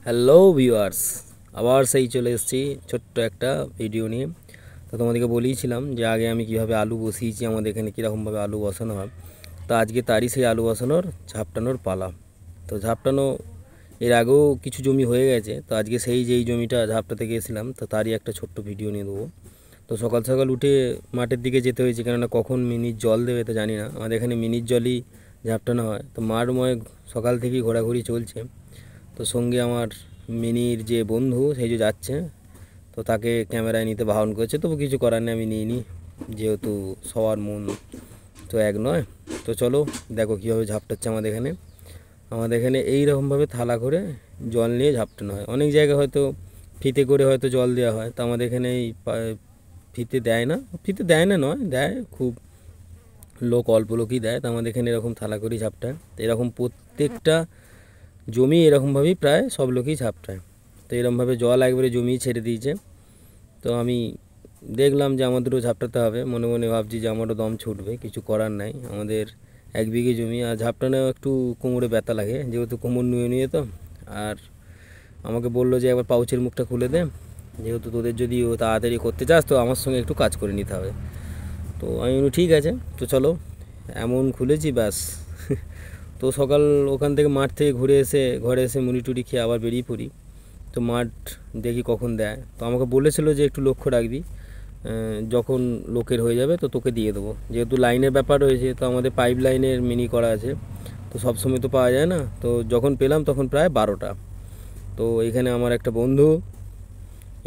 Hello viewers, আবার সেই চলে এসেছি ছোট্ট একটা ভিডিও নিয়ে। তো তোমাদেরকে বলেইছিলাম যে আগে আমি কিভাবে আলু বসিয়েছি, আমাদের এখানে কীরকমভাবে আলু বসানো হয়। তো আজকে তারই সেই আলু বসানোর ঝাপটানোর পালা। তো ঝাপটানো এর আগেও কিছু জমি হয়ে গেছে, তো আজকে সেই যেই জমিটা ঝাপটাতে গিয়েছিলাম তো তারই একটা ছোট্ট ভিডিও নিয়ে দেবো। তো সকাল সকাল উঠে মাঠের দিকে যেতে হয়েছে, কেননা কখন মিনিট জল দেবে তো জানি না। আমাদের এখানে মিনিট জলই ঝাপটানো হয়। তো মাঠময় সকাল থেকেই ঘোরাঘুরি চলছে। তো সঙ্গে আমার মিনির যে বন্ধু সেই যে যাচ্ছে, তো তাকে ক্যামেরায় নিতে বারণ করেছে, তবু কিছু করার নেই, আমি নিইনি, যেহেতু সবার মন তো এক নয়। তো চলো দেখো কীভাবে ঝাপটাচ্ছে আমাদের এখানে এইরকমভাবে থালা করে জল নিয়ে ঝাপটানো হয়। অনেক জায়গায় হয়তো ফিতে করে হয়তো জল দেওয়া হয়, তো আমাদের এখানে এই ফিতে দেয় না, ফিতে দেয় না নয়, দেয় খুব লোক, অল্প লোকই দেয়। তো আমাদের এখানে এরকম থালা করেই ঝাপটায়। তো এরকম প্রত্যেকটা জমি এরকমভাবেই প্রায় সব লোকই ঝাপটায়। তো এরকমভাবে জল একবারে জমি ছেড়ে দিয়েছে। তো আমি দেখলাম যে আমাদেরও ঝাপটাতে হবে, মনে মনে ভাবছি যে আমারও দম ছুটবে, কিছু করার নাই। আমাদের 1 বিঘে জমি, আর ঝাপটানো একটু কোমরে ব্যথা লাগে, যেহেতু কোমর নুয়ে নুয়ে। তো আর আমাকে বললো যে একবার পাউচের মুখটা খুলে দে, যেহেতু তোদের যদি ও তাড়াতাড়ি করতে চাস তো আমার সঙ্গে একটু কাজ করে নিতে হবে। তো আমি বলি ঠিক আছে, তো চলো। এমন খুলেছি ব্যাস। তো সকাল ওখান থেকে মাঠ থেকে ঘুরে এসে ঘরে এসে মুড়ি টুড়ি খেয়ে আবার বেরিয়ে পড়ি। তো মাঠ দেখি কখন দেয়। তো আমাকে বলেছিল যে একটু লক্ষ্য রাখবি, যখন লোকের হয়ে যাবে তো তোকে দিয়ে দেবো। যেহেতু লাইনের ব্যাপার রয়েছে, তো আমাদের পাইপ লাইনের মিনি করা আছে, তো সব সময় তো পাওয়া যায় না। তো যখন পেলাম তখন প্রায় 12টা। তো এখানে আমার একটা বন্ধু,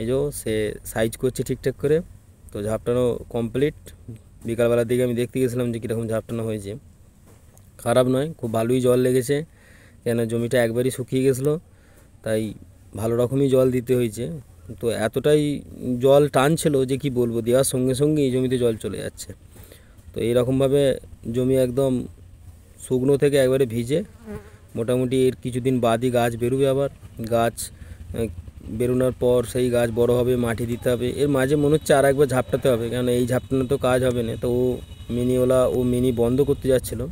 এই যে সে সাইজ করছে ঠিকঠাক করে। তো ঝাপটানো কমপ্লিট। বিকালবেলার দিকে আমি দেখতে গেছিলাম যে কীরকম ঝাপটানো হয়েছে। খারাপ নয়, খুব ভালোই জল লেগেছে, কেন জমিটা একবারই শুকিয়ে গেছিলো, তাই ভালো রকমই জল দিতে হয়েছে। তো এতটাই জল টানছিল যে কি বলবো, দেওয়ার সঙ্গে সঙ্গে এই জমিতে জল চলে যাচ্ছে। তো এইরকমভাবে জমি একদম শুকনো থেকে একবারে ভিজে, মোটামুটি এর কিছুদিন বাদই গাছ বেরোবে। আবার গাছ বেরোনোর পর সেই গাছ বড় হবে, মাটি দিতে হবে। এর মাঝে মনে হচ্ছে আর একবার ঝাপটাতে হবে, কারণ এই ঝাপটানো তো কাজ হবে না। তো ও মিনি বন্ধ করতে যাচ্ছিলো,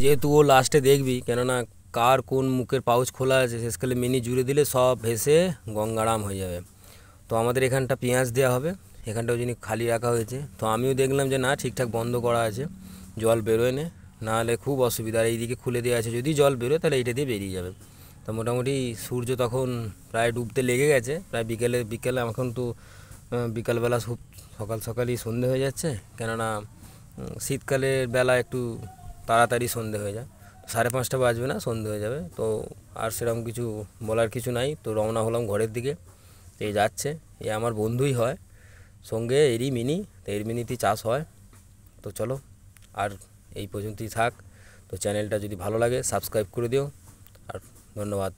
যেহেতু ও লাস্টে দেখবি, কেননা কার কোন মুখের পাউচ খোলা আছে, শেষকালে মিনি জুড়ে দিলে সব ভেসে গঙ্গারাম হয়ে যাবে। তো আমাদের এখানটা পেঁয়াজ দেওয়া হবে, এখানটা ওই জন্য খালি রাখা হয়েছে। তো আমিও দেখলাম যে না, ঠিকঠাক বন্ধ করা আছে, জল বেরোয় না হলে খুব অসুবিধা। আর এইদিকে খুলে দেওয়া আছে, যদি জল বেরোয় তাহলে এইটা দিয়ে বেরিয়ে যাবে। তো মোটামুটি সূর্য তখন প্রায় ডুবতে লেগে গেছে, প্রায় বিকেলে এখন তো বিকালবেলা খুব সকাল সকালই সন্ধে হয়ে যাচ্ছে, কেননা শীতকালের বেলা একটু তাড়াতাড়ি সন্ধে হয়ে যায়। 5:30 বাজবে না, সন্ধে হয়ে যাবে। তো আর সেরকম কিছু বলার কিছু নাই। তো রওনা হলাম ঘরের দিকে। তো এই যাচ্ছে, এ আমার বন্ধুই হয় সঙ্গে, এরই মিনি, তো এর মিনিতেই চাষ হয়। তো চলো, আর এই পর্যন্তই থাক। তো চ্যানেলটা যদি ভালো লাগে সাবস্ক্রাইব করে দিও, আর ধন্যবাদ।